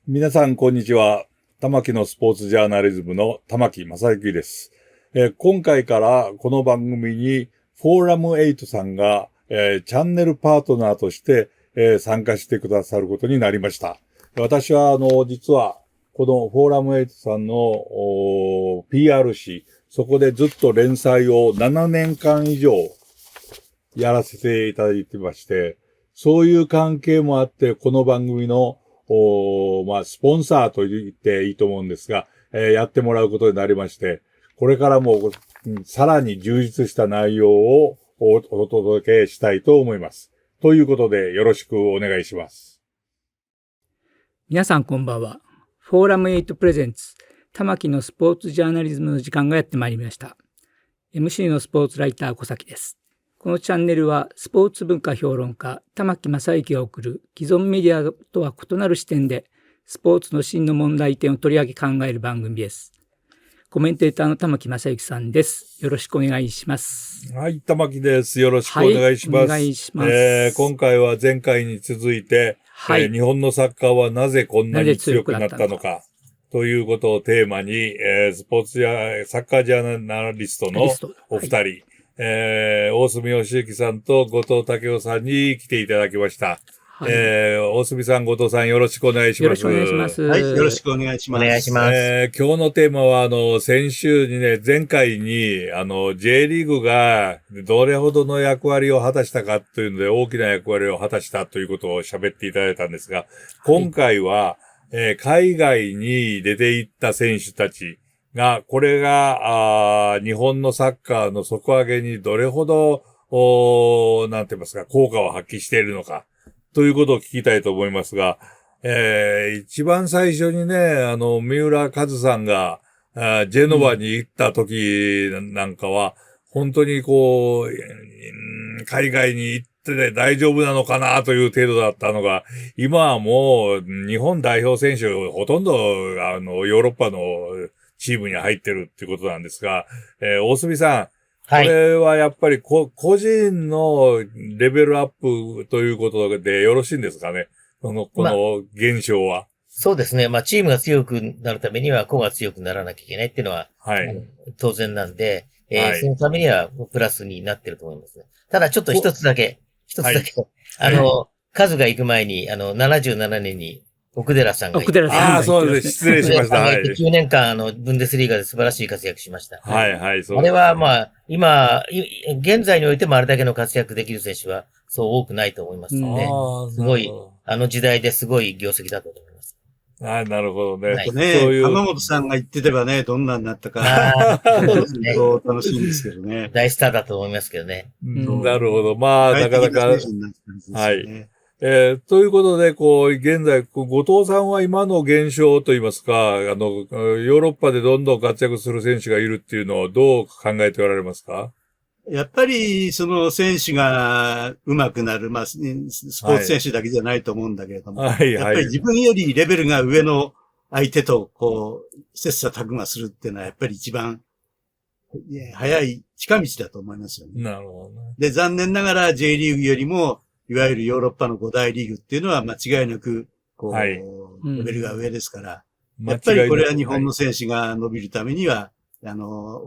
皆さん、こんにちは。玉木のスポーツジャーナリズムの玉木正幸です。今回からこの番組にフォーラム8さんが、チャンネルパートナーとして、参加してくださることになりました。私は、実は、このフォーラム8さんの PR 誌、そこでずっと連載を7年間以上やらせていただいてまして、そういう関係もあって、この番組のスポンサーと言っていいと思うんですが、やってもらうことになりまして、これからも、さらに充実した内容をお届けしたいと思います。ということで、よろしくお願いします。皆さんこんばんは。フォーラム8プレゼンツ、玉木のスポーツジャーナリズムの時間がやってまいりました。MC のスポーツライター小崎です。このチャンネルはスポーツ文化評論家玉木正幸が送る既存メディアとは異なる視点でスポーツの真の問題点を取り上げ考える番組です。コメンテーターの玉木正幸さんです。よろしくお願いします。はい、玉木です。よろしくお願いします。お願いします。今回は前回に続いて、日本のサッカーはなぜこんなに強くなったのかということをテーマに、スポーツやサッカージャーナリストのお二人、大隅義之さんと後藤武夫さんに来ていただきました。はい、大隅さん、後藤さん、よろしくお願いします。よろしくお願いします。はい、よろしくお願いします。お願いします。今日のテーマは、先週にね、前回に、J リーグがどれほどの役割を果たしたかというので、大きな役割を果たしたということを喋っていただいたんですが、今回は、海外に出て行った選手たちが、これが、日本のサッカーの底上げにどれほど、なんて言いますか、効果を発揮しているのか、ということを聞きたいと思いますが、一番最初にね、三浦和さんが、ジェノバに行った時なんかは、本当にこう、海外に行って大丈夫なのかなという程度だったのが、今はもう日本代表選手ほとんどヨーロッパのチームに入ってるっていうことなんですが、大隅さん、はい。これはやっぱり個人のレベルアップということでよろしいんですかね、この現象は。そうですね。チームが強くなるためには個が強くならなきゃいけないっていうのは、はい、当然なんで、はい、そのためにはプラスになってると思いますね。ただちょっと一つだけ、はい、カズが行く前に、77年に奥寺さんがそうです。失礼しました。はい。9年間、ブンデスリーガで素晴らしい活躍しました。はい、はい、そうですね。あれは今、現在においてもあれだけの活躍できる選手は、そう多くないと思いますので、すごい、時代ですごい業績だったと思います。なるほどね。はい、ね、浜本さんが言ってればね、どんなになったか。そうですね。楽しいんですけどね。大スターだと思いますけどね。なるほど。なかなか。はい。ということで、現在、後藤さんは今の現象といいますか、ヨーロッパでどんどん活躍する選手がいるっていうのをどう考えておられますか？やっぱり、その選手が上手くなる、スポーツ選手だけじゃないと思うんだけれども、はい、やっぱり自分よりレベルが上の相手と、切磋琢磨するっていうのは、やっぱり一番、早い近道だと思いますよね。なるほどね。で、残念ながら J リーグよりも、いわゆるヨーロッパの5大リーグっていうのは間違いなく、レベルが上ですから、やっぱりこれは日本の選手が伸びるためには、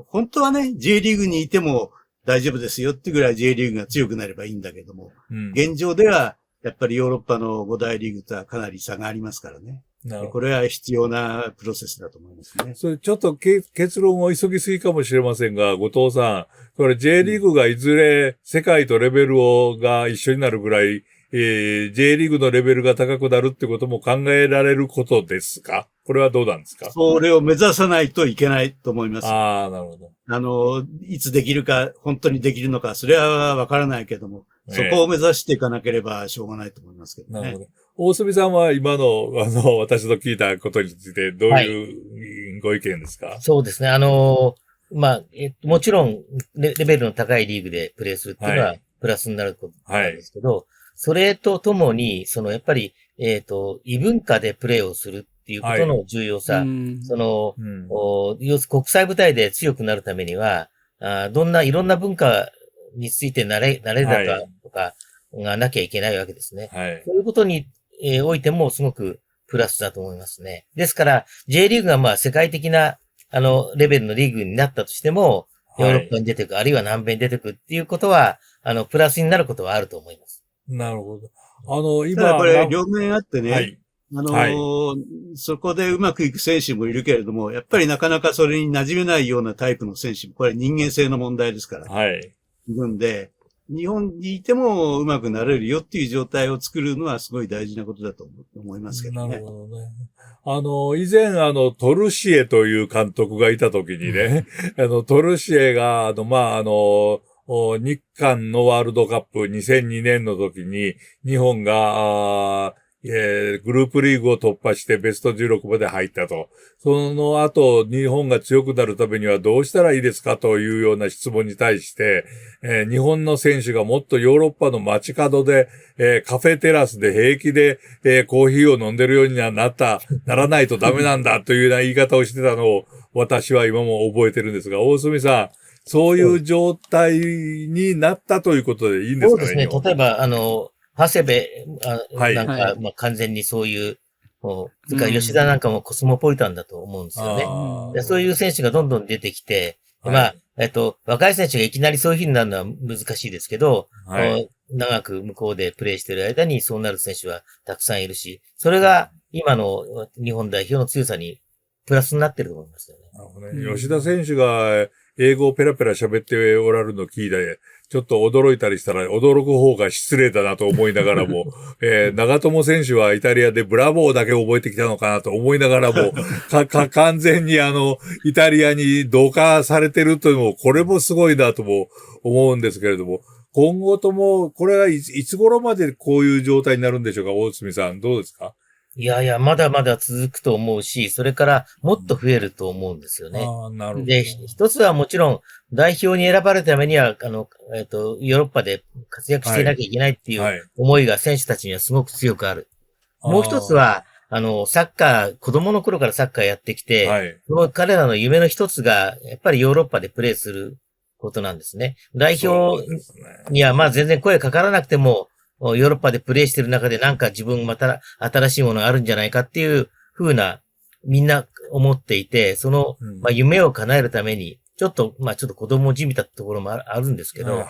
本当はね、J リーグにいても大丈夫ですよってぐらい J リーグが強くなればいいんだけども、現状ではやっぱりヨーロッパの5大リーグとはかなり差がありますからね。これは必要なプロセスだと思いますね。それちょっと結論を急ぎすぎかもしれませんが、後藤さん、これ J リーグがいずれ世界とレベルが一緒になるぐらい、J リーグのレベルが高くなるってことも考えられることですか？これはどうなんですか？それを目指さないといけないと思います。なるほど。いつできるか、本当にできるのか、それはわからないけども、そこを目指していかなければしょうがないと思いますけどね。なるほど。大隅さんは今の、私の聞いたことについてどういうご意見ですか？はい、そうですね。もちろんレベルの高いリーグでプレーするっていうのは、プラスになることなんですけど、それとともに、やっぱり、異文化でプレーをするっていうことの重要さ、要する国際舞台で強くなるためには、いろんな文化について慣れだかとかがなきゃいけないわけですね。そういうことに、おいてもすごくプラスだと思いますね。ですから、J リーグがまあ世界的な、レベルのリーグになったとしても、ヨーロッパに出てく、あるいは南米に出てくっていうことは、プラスになることはあると思います。なるほど。今。ただこれ、両面あってね、はい。そこでうまくいく選手もいるけれども、やっぱりなかなかそれに馴染めないようなタイプの選手も、これ人間性の問題ですから。はい。いるんで、日本にいてもうまくなれるよっていう状態を作るのはすごい大事なことだと思いますけどね。なるほどね。以前、トルシエという監督がいたときにね、トルシエが、日韓のワールドカップ2002年の時に、日本が、グループリーグを突破してベスト16まで入ったと。その後、日本が強くなるためにはどうしたらいいですかというような質問に対して、日本の選手がもっとヨーロッパの街角で、カフェテラスで平気で、コーヒーを飲んでるようにならないとダメなんだというような言い方をしてたのを私は今も覚えてるんですが、大隅さん、そういう状態になったということでいいんですかね。そうですね。例えば、長谷部なんか、はい、まあ、完全にそういう、それから吉田なんかもコスモポリタンだと思うんですよね。でそういう選手がどんどん出てきて、まあ、若い選手がいきなりそういう風になるのは難しいですけど、長く向こうでプレーしている間にそうなる選手はたくさんいるし、それが今の日本代表の強さにプラスになってると思いますよね。なるほどね。吉田選手が英語をペラペラ喋っておられるのを聞いて、ちょっと驚いたりしたら、驚く方が失礼だなと思いながらも、長友選手はイタリアでブラボーだけ覚えてきたのかなと思いながらも、完全にイタリアに同化されてるというのも、これもすごいなとも思うんですけれども、今後とも、これはいつ頃までこういう状態になるんでしょうか、大隅さん、どうですか？いやいや、まだまだ続くと思うし、それからもっと増えると思うんですよね。なるほど。で、一つはもちろん、代表に選ばれるためには、ヨーロッパで活躍していなきゃいけないっていう思いが選手たちにはすごく強くある。もう一つは、サッカー、子供の頃からサッカーやってきて、その彼らの夢の一つが、やっぱりヨーロッパでプレーすることなんですね。代表にはまあ全然声かからなくても、ヨーロッパでプレイしてる中でなんか自分また新しいものがあるんじゃないかっていう風なみんな思っていて、その、まあ、夢を叶えるために、ちょっと子供じみたところもあるんですけど、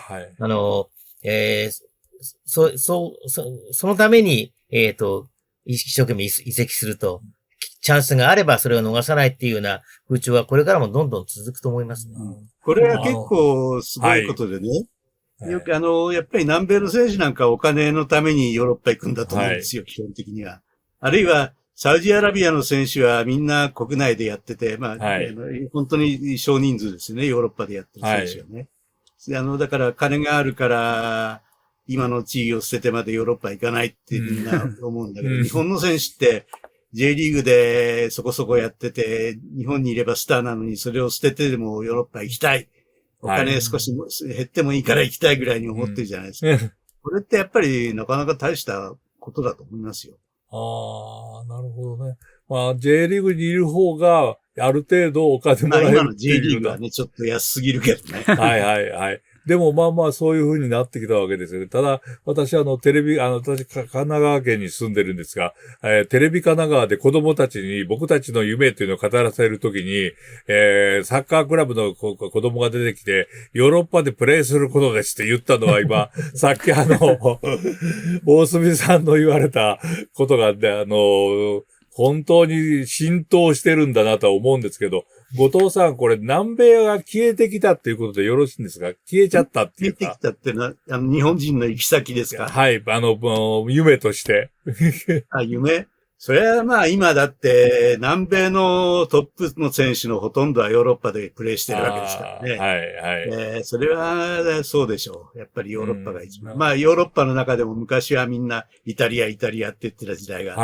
そのために、一生懸命移籍すると、チャンスがあればそれを逃さないっていうような風潮はこれからもどんどん続くと思いますね。これは結構すごいことでね。よくやっぱり南米の選手なんかお金のためにヨーロッパ行くんだと思うんですよ、基本的には。あるいは、サウジアラビアの選手はみんな国内でやってて、まあ、本当に少人数ですよね、ヨーロッパでやってる選手はね。だから金があるから、今の地位を捨ててまでヨーロッパ行かないってみんな思うんだけど、日本の選手って、J リーグでそこそこやってて、日本にいればスターなのにそれを捨ててでもヨーロッパ行きたい。お金少し減ってもいいから行きたいぐらいに思ってるじゃないですか。これってやっぱりなかなか大したことだと思いますよ。なるほどね。まあ、J リーグにいる方が、ある程度お金もらえるっていう。今の J リーグはね、ちょっと安すぎるけどね。はい。でもまあまあそういう風になってきたわけですよね。ただ、私私、神奈川県に住んでるんですが、テレビ神奈川で子供たちに僕たちの夢っていうのを語らせるときに、サッカークラブの子供が出てきて、ヨーロッパでプレーすることですって言ったのは今、さっき大隅さんの言われたことが、本当に浸透してるんだなとは思うんですけど、後藤さん、これ南米が消えてきたっていうことでよろしいんですか？消えちゃったっていうか。消えてきたってのは、日本人の行き先ですか？はい、夢として。夢？それはまあ今だって南米のトップの選手のほとんどはヨーロッパでプレーしてるわけですからね。それはそうでしょう。やっぱりヨーロッパが一番。まあヨーロッパの中でも昔はみんなイタリアって言ってた時代が。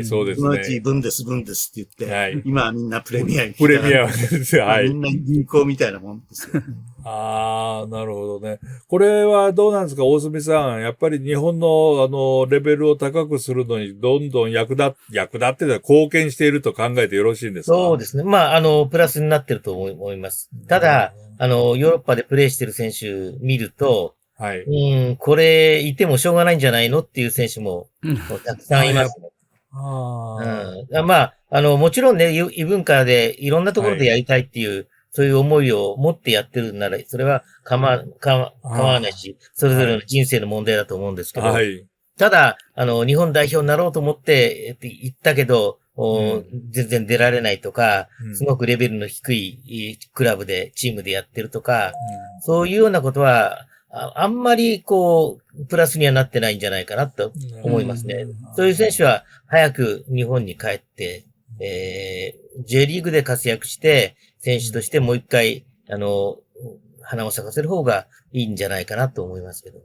そうですね。そのうちブンデスって言って、今はみんなプレミアプレミアですよ。みんな銀行みたいなもんですよ。なるほどね。これはどうなんですか、大隅さん。やっぱり日本のレベルを高くするのにどんどん役立って貢献していると考えてよろしいんですか？そうですね。まあ、プラスになってると思います。ただ、ヨーロッパでプレーしてる選手見ると、これいてもしょうがないんじゃないのっていう選手もたくさんいますね。まあ、もちろんね、異文化でいろんなところでやりたいっていう、そういう思いを持ってやってるなら、それは構わないし、それぞれの人生の問題だと思うんですけど、ただ、日本代表になろうと思って行ったけど、全然出られないとか、すごくレベルの低いクラブで、チームでやってるとか、そういうようなことは、あんまりプラスにはなってないんじゃないかなと思いますね。そういう選手は早く日本に帰って、J リーグで活躍して、選手としてもう一回、花を咲かせる方がいいんじゃないかなと思いますけど。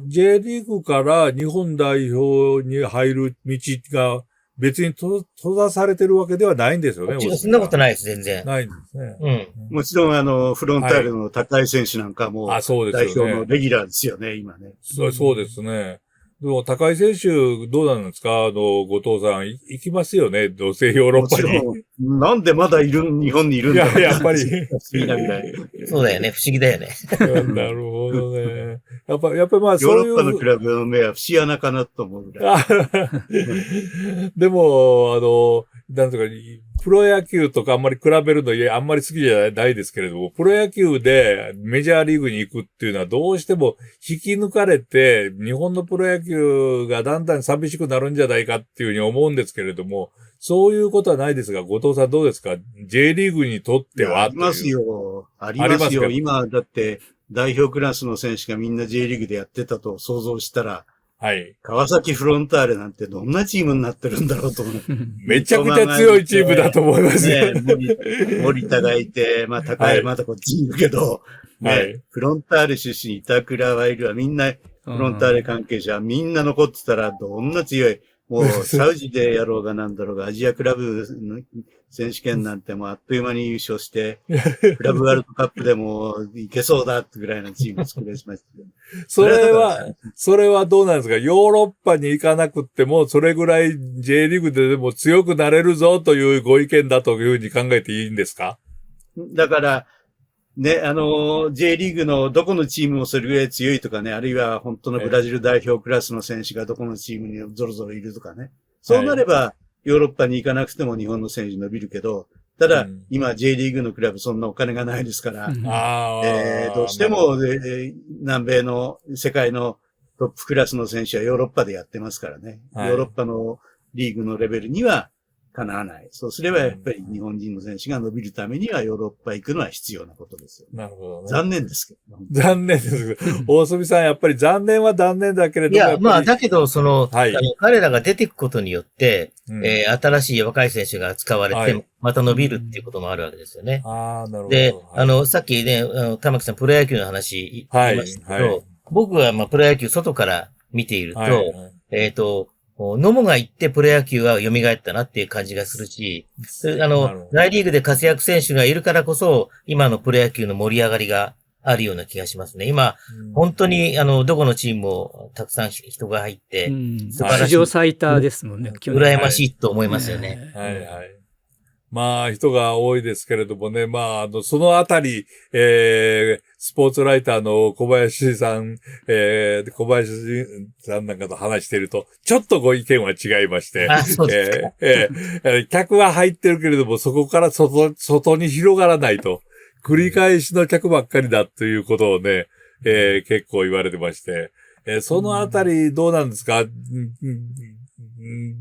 J リーグから日本代表に入る道が別に閉ざされてるわけではないんですよね。そんなことないです、全然。ないんですね。もちろん、フロンターレの高井選手なんかも、代表のレギュラーですよね、今ね。そうですね。でも、高井選手、どうなんですか後藤さん、行きますよねどうせヨーロッパに。なんでまだ日本にいるんだろう。やっぱり。そうだよね、不思議だよね。なるほどね。やっぱりまあ、そういう。ヨーロッパのクラブの目は節穴かなと思うぐらい。でも、なんとか、プロ野球とかあんまり比べるのあんまり好きじゃないですけれども、プロ野球でメジャーリーグに行くっていうのはどうしても引き抜かれて、日本のプロ野球がだんだん寂しくなるんじゃないかっていうふうに思うんですけれども、そういうことはないですが、後藤さんどうですか ?J リーグにとってはありますよ。ありますよ。今、だって、代表クラスの選手がみんな J リーグでやってたと想像したら、はい。川崎フロンターレなんてどんなチームになってるんだろうと思う。めちゃくちゃ強いチームだと思いますね。森田がいて、まあ高いまたこっちにいるけど、ね、フロンターレ出身、板倉はいるわ、みんな、フロンターレ関係者、みんな残ってたらどんな強い、もうサウジでやろうがなんだろうが、アジアクラブの選手権なんてもうあっという間に優勝して、クラブワールドカップでもいけそうだってぐらいのチームを作りましたけど。それはどうなんですかヨーロッパに行かなくっても、それぐらい J リーグででも強くなれるぞというご意見だというふうに考えていいんですかだから、ね、J リーグのどこのチームもそれぐらい強いとかね、あるいは本当のブラジル代表クラスの選手がどこのチームにゾロゾロいるとかね。そうなれば、ヨーロッパに行かなくても日本の選手伸びるけど、ただ、今 J リーグのクラブそんなお金がないですから、どうしても、南米の世界のトップクラスの選手はヨーロッパでやってますからね。ヨーロッパのリーグのレベルにはかなわない。そうすればやっぱり日本人の選手が伸びるためにはヨーロッパ行くのは必要なことですよ。なるほどね。残念ですけど。残念です。大隅さん、やっぱり残念は残念だけれども。いや、まあ、だけど、彼らが出ていくことによって、新しい若い選手が使われて、また伸びるっていうこともあるわけですよね。なるほど。で、さっきね、玉木さん、プロ野球の話言いましたけど、僕はプロ野球外から見ていると、野茂が行ってプロ野球は蘇ったなっていう感じがするし、大リーグで活躍選手がいるからこそ、今のプロ野球の盛り上がりがあるような気がしますね。今、本当に、どこのチームもたくさん人が入って、素晴らしい。史上最多ですもんね。羨ましいと思いますよね。はいはい。まあ、人が多いですけれどもね。まあ、そのあたり、スポーツライターの小林さんなんかと話していると、ちょっとご意見は違いまして。そうですか。客は入ってるけれども、そこから外に広がらないと。繰り返しの客ばっかりだということをね、結構言われてまして。そのあたりどうなんですか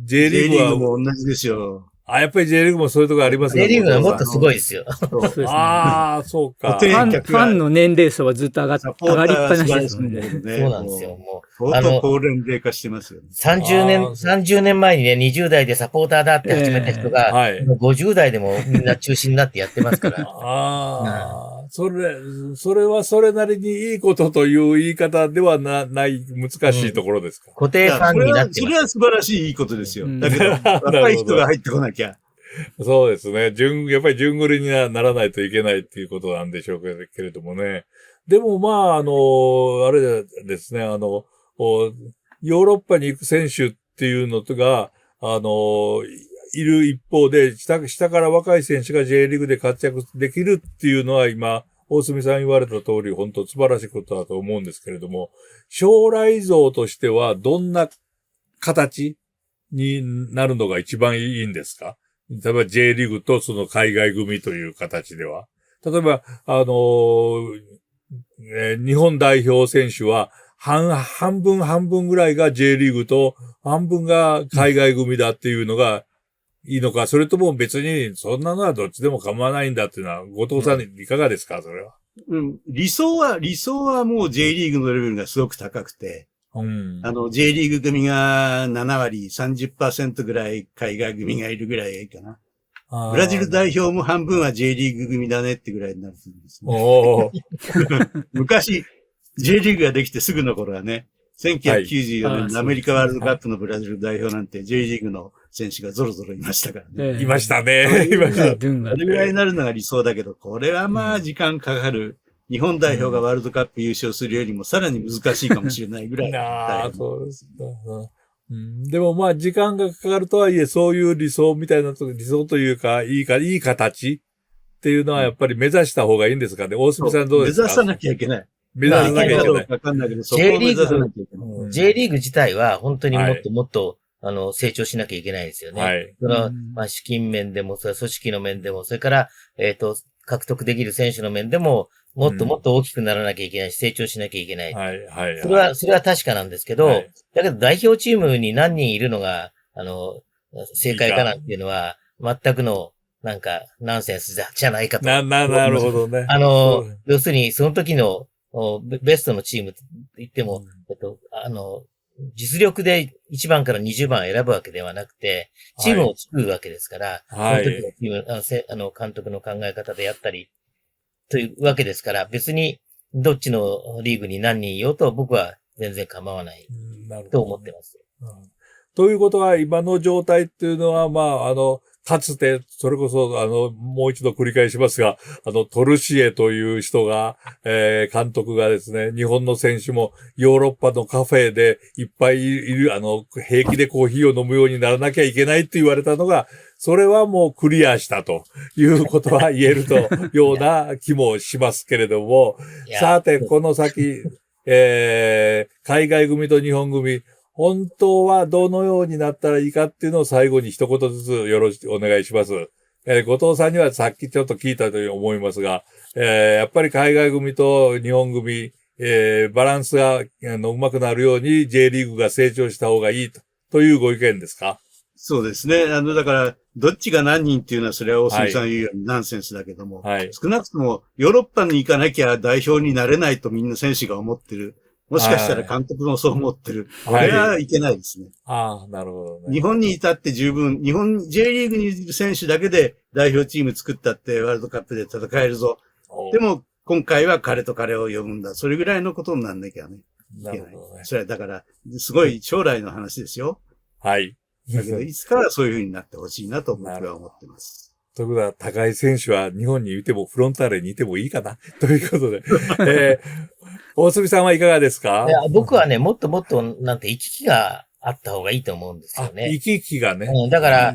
J リーグも同じですよ。やっぱり J リーグもそういうところありますね。J リーグはもっとすごいですよ。そうですね。そうか。ファンの年齢層はずっと上がりっぱなしですもんね。そうなんですよ。もう。相当高年齢化してますよね。30年前にね、20代でサポーターだって始めた人が、50代でもみんな中心になってやってますから。それはそれなりにいいことという言い方ではない、難しいところですか。固定ファンになってます。それは素晴らしいいいことですよ。だけど、若い人が入ってこなきゃ。そうですね。やっぱり順繰りにならないといけないっていうことなんでしょうけれどもね。でもまあ、あれですね、ヨーロッパに行く選手っていうのが、いる一方で、下から若い選手が J リーグで活躍できるっていうのは今、大隅さん言われた通り、本当素晴らしいことだと思うんですけれども、将来像としてはどんな形になるのが一番いいんですか？例えば J リーグとその海外組という形では。例えば、日本代表選手は半分ぐらいが J リーグと半分が海外組だっていうのがいいのか、それとも別にそんなのはどっちでも構わないんだっていうのは、後藤さんいかがですか、それは。理想はもう J リーグのレベルがすごく高くて、J リーグ組が7割、30% ぐらい海外組がいるぐらいがいいかな。ブラジル代表も半分は J リーグ組だねってぐらいになるんですね。昔、J リーグができてすぐの頃はね、1994年のアメリカワールドカップのブラジル代表なんて J リーグの選手がゾロゾロいましたからね。いましたね。いました。それぐらいになるのが理想だけど、これはまあ時間かかる。日本代表がワールドカップ優勝するよりもさらに難しいかもしれないぐらい。そうですか。でもまあ時間がかかるとはいえ、そういう理想みたいな理想というか、いい形っていうのはやっぱり目指した方がいいんですかね。大隅さんどうですか？目指さなきゃいけない。目指さなきゃいけない。わかんないけど、そこを目指さなきゃいけない。J リーグ自体は本当にもっともっと、成長しなきゃいけないですよね。はい。その、まあ、資金面でも、それ組織の面でも、それから、獲得できる選手の面でも、もっともっと大きくならなきゃいけないし、成長しなきゃいけない。はい、はい。それは確かなんですけど、はい、だけど代表チームに何人いるのが、正解かなっていうのは、全くの、なんか、ナンセンスじゃないかと。なるほどね。要するに、その時の、ベストのチームと言っても、実力で1番から20番選ぶわけではなくて、チームを作るわけですから、はい、その時のチーム、監督の考え方でやったり、というわけですから、別にどっちのリーグに何人いようと僕は全然構わないと思ってます。ということは、今の状態っていうのは、まあ、かつて、それこそ、もう一度繰り返しますが、トルシエという人が、監督がですね、日本の選手もヨーロッパのカフェでいっぱいいる、平気でコーヒーを飲むようにならなきゃいけないって言われたのが、それはもうクリアしたということは言えるとような気もしますけれども、さて、この先、海外組と日本組、本当はどのようになったらいいかっていうのを最後に一言ずつよろしくお願いします。後藤さんにはさっきちょっと聞いたと思いますが、やっぱり海外組と日本組、バランスがうまくなるように J リーグが成長した方がいいというご意見ですか？そうですね。だから、どっちが何人っていうのは、それは大隅さん言うようにナンセンスだけども、はい、少なくともヨーロッパに行かなきゃ代表になれないとみんな選手が思ってる。もしかしたら監督もそう思ってる。これはいけないですね。ああ、なるほどね。日本にいたって十分、J リーグにいる選手だけで代表チーム作ったってワールドカップで戦えるぞ。でも、今回は彼と彼を呼ぶんだ。それぐらいのことになんなきゃね。なるほどね。それはだから、すごい将来の話ですよ。はい。だけど、いつかはそういう風になってほしいなと僕は思ってます。ということは、高井選手は日本にいてもフロンターレにいてもいいかなということで。大隅さんはいかがですか？いや、僕はね、もっともっと、なんて、行き来があった方がいいと思うんですよね。行き来がね。だから、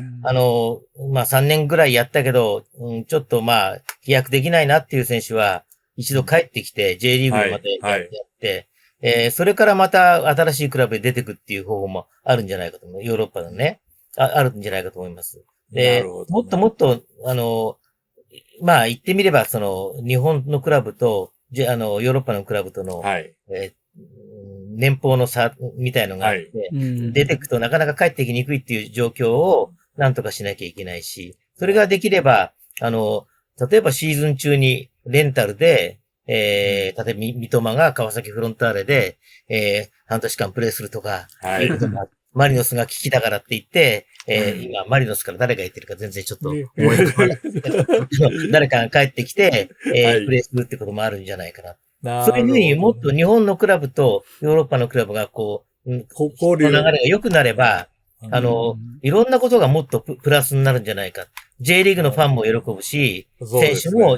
まあ、3年ぐらいやったけど、ちょっとまあ、飛躍できないなっていう選手は、一度帰ってきて、J リーグにまたやって、それからまた新しいクラブで出てくっていう方法もあるんじゃないかと思う。ヨーロッパのね。あるんじゃないかと思います。で、もっともっと、まあ、言ってみれば、日本のクラブと、ヨーロッパのクラブとの、年俸の差みたいのがあって、出てくとなかなか帰ってきにくいっていう状況をなんとかしなきゃいけないし、それができれば、例えばシーズン中にレンタルで、例えば三笘が川崎フロンターレで、半年間プレーするとか、マリノスが危機だからって言って、今、マリノスから誰が言ってるか全然ちょっと思い浮かばない。誰かが帰ってきて、プレーするってこともあるんじゃないかな。そういうふうにもっと日本のクラブとヨーロッパのクラブがこう、流れが良くなれば、いろんなことがもっとプラスになるんじゃないか。J リーグのファンも喜ぶし、選手も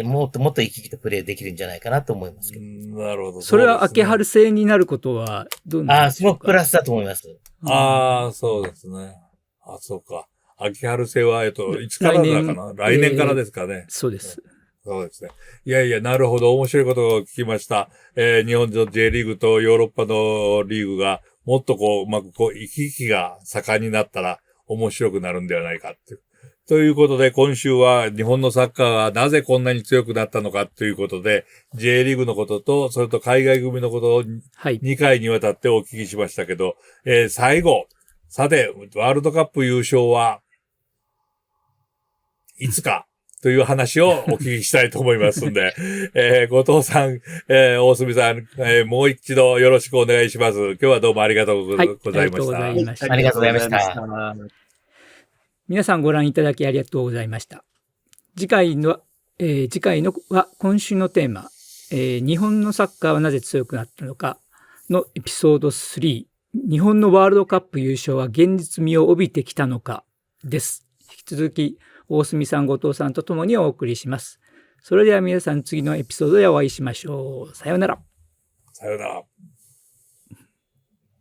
もっともっと生き生きとプレーできるんじゃないかなと思いますけど。なるほど。それは秋春制になることはどうなんですか？すごくプラスだと思います。そうですね。そうか。秋春制は、いつからだかな？来年からですかね。そうです。そうですね。いやいや、なるほど。面白いことを聞きました。日本の J リーグとヨーロッパのリーグがもっとこう、うまくこう、行き来が盛んになったら面白くなるんではないかっていう。ということで、今週は日本のサッカーはなぜこんなに強くなったのかということで、J リーグのことと、それと海外組のことを2回にわたってお聞きしましたけど、最後、さて、ワールドカップ優勝はいつかという話をお聞きしたいと思いますんで、後藤さん、大隅さん、もう一度よろしくお願いします。今日はどうもありがとうございました。ありがとうございました。ありがとうございました。皆さんご覧いただきありがとうございました。次回のは今週のテーマ、日本のサッカーはなぜ強くなったのかのエピソード3、日本のワールドカップ優勝は現実味を帯びてきたのかです。引き続き大隅さん、後藤さんとともにお送りします。それでは皆さん次のエピソードでお会いしましょう。さようなら。さようなら。